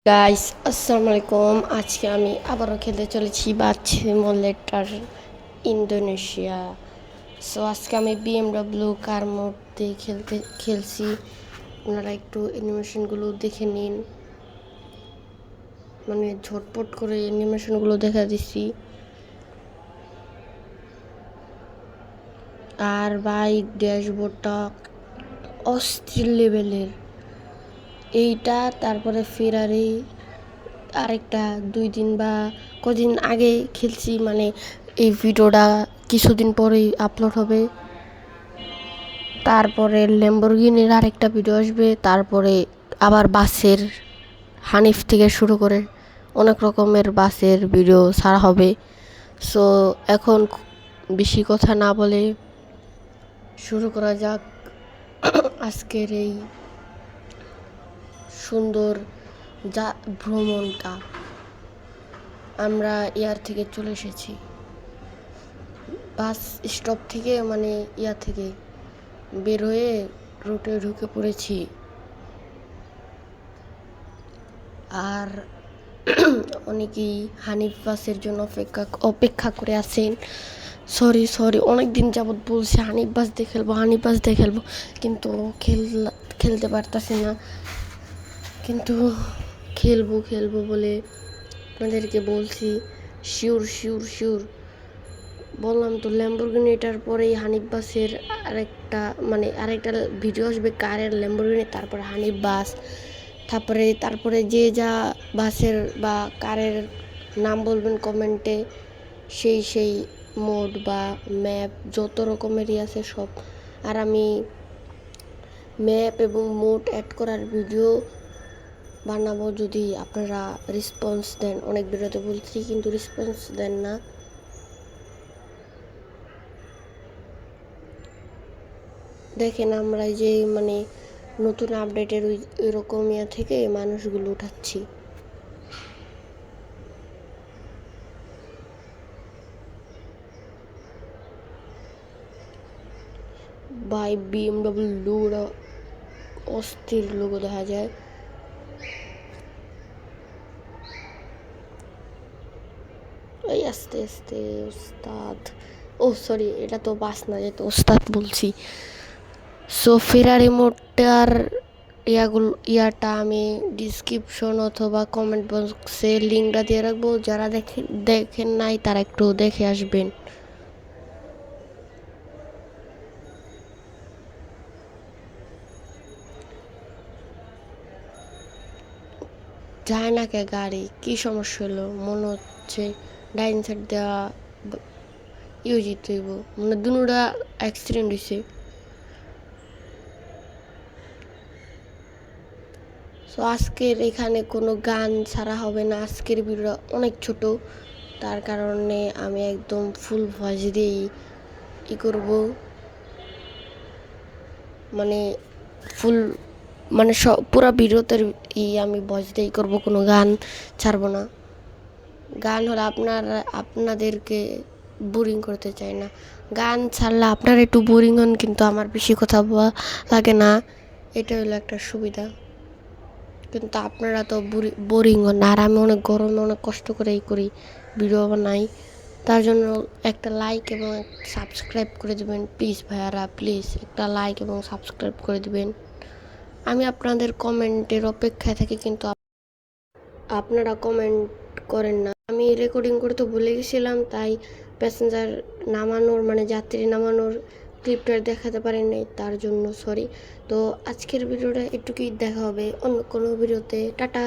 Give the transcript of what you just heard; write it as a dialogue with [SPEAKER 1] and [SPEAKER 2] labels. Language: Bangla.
[SPEAKER 1] গাইস, আসসালামু আলাইকুম। আজকে আমি আবারও খেলতে চলেছি বাস সিমুলেটর ইন্দোনেশিয়া। সো আজকে আমি BMW কার মোড দিয়ে খেলছি। আপনারা একটু অ্যানিমেশনগুলো দেখে নিন, মানে ঝটপট করে অ্যানিমেশনগুলো দেখা দিচ্ছি। আর বাইক ড্যাশবোর্ডটা অস্থির লেভেলের এইটা। তারপরে ফেরারি আরেকটা 2 দিন বা কদিন আগে খেলছি, মানে এই ভিডিওটা কিছুদিন পরেই আপলোড হবে। তারপরে ল্যাম্বরগিনির আরেকটা ভিডিও আসবে। তারপরে আবার বাসের হানিফ থেকে শুরু করে অনেক রকমের বাসের ভিডিও ছাড়া হবে। সো এখন বেশি কথা না বলে শুরু করা যাক আজকের এই সুন্দর ভ্রমণটা। আমরা এয়ার থেকে চলে এসেছি, বাস স্টপ থেকে, মানে ইয়ার থেকে বের হয়ে রুটে ঢুকে পড়েছি। আর অনেকেই হানিফ বাসের জন্য অপেক্ষা করে আছেন। সরি অনেক দিন যাবৎ বলছি হানিফ বাস দিয়ে খেলবো, কিন্তু খেলতে পারতাছি না। কিন্তু খেলবো বলে আপনাদেরকে বলছি, শিওর বললাম তো। ল্যাম্বরগিনিটার পরেই হানিফ বাসের আরেকটা ভিডিও আসবে কারের ল্যাম্বরগিনি, তারপরে হানিফ বাস, তারপরে যে যা বাসের বা কারের নাম বলবেন কমেন্টে, সেই মোড বা ম্যাপ যত রকমেরই আছে সব। আর আমি ম্যাপ এবং মোড অ্যাড করার ভিডিও বানাবো যদি আপনারা রেসপন্স দেন। অনেক ভিডিওতে বলছি কিন্তু রেসপন্স দেন না। দেখেন আমরা যে নতুন আপডেটের ওই রকম থেকে মানুষগুলো উঠাচ্ছি। বাই BMW অস্থির লোগো দেখা যায়। এই আস্তে ওস্তাদ, ও সরি, এটা তো বাস না, যেহেতু ওস্তাদ বলছি। সো ফেরারি মোডটার ইয়াটা আমি ডিসক্রিপশন অথবা কমেন্ট বক্সে লিঙ্কটা দিয়ে রাখবো। যারা দেখেন নাই তারা একটু দেখে আসবেন। যায় না কে গাড়ি? কি সমস্যা হলো? মনে হচ্ছে ডাইন সাইড দেওয়া ইউজিত হইব, মানে দুটা অ্যাক্সিডেন্ট হয়েছে। সো আজকের এখানে কোনো গান ছাড়া হবে না। আজকের ভিডিওটা অনেক ছোট, তার কারণে আমি একদম ফুল ভয়েস দিয়েই করব, মানে ফুল, মানে সব পুরো ভিডিওতে আমি ভয়েস দিয়েই করব, কোনো গান ছাড়বো না। গান হলে আপনাদেরকে বোরিং করতে চাই না। গান ছাড়লে আপনারা একটু বোরিং হন, কিন্তু আমার বেশি কথা বলা লাগে না, এটা হলো একটা সুবিধা। কিন্তু আপনারা তো বোরিং হন। আর আমি অনেক গরমে অনেক কষ্ট করেই করি, ভিডিও বানাই। তার জন্য একটা লাইক এবং সাবস্ক্রাইব করে দেবেন প্লিজ ভাইয়ারা, প্লিজ একটা লাইক এবং সাবস্ক্রাইব করে দেবেন। আমি আপনাদের কমেন্টের অপেক্ষায় থাকি, কিন্তু আপনারা কমেন্ট করেন না। আমি রেকর্ডিং করতে ভুলে গেছিলাম, তাই প্যাসেঞ্জার নামানোর, মানে যাত্রী নামানোর ক্লিপটা দেখাতে পারেন নাই, তার জন্য সরি। তো আজকের ভিডিওটা একটুকুই দেখা হবে অন্য কোনো ভিডিওতে। টাটা।